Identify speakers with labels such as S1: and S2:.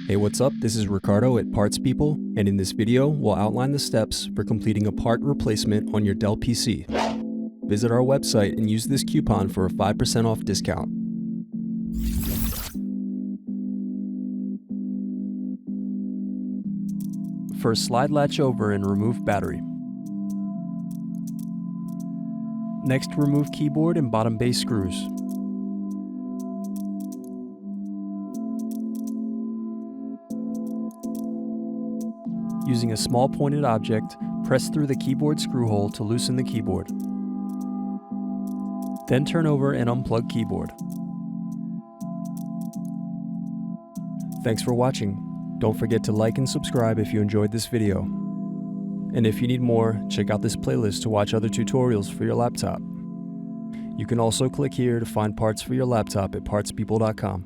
S1: Hey, what's up? This is Ricardo at Parts People, and in this video, we'll outline the steps for completing a part replacement on your Dell PC. Visit our website and use this coupon for a 5% off discount. First, slide latch over and remove battery. Next, remove keyboard and bottom base screws. Using a small pointed object, press through the keyboard screw hole to loosen the keyboard. Then turn over and unplug keyboard. Thanks for watching. Don't forget to like and subscribe if you enjoyed this video. And if you need more, check out this playlist to watch other tutorials for your laptop. You can also click here to find parts for your laptop at partspeople.com.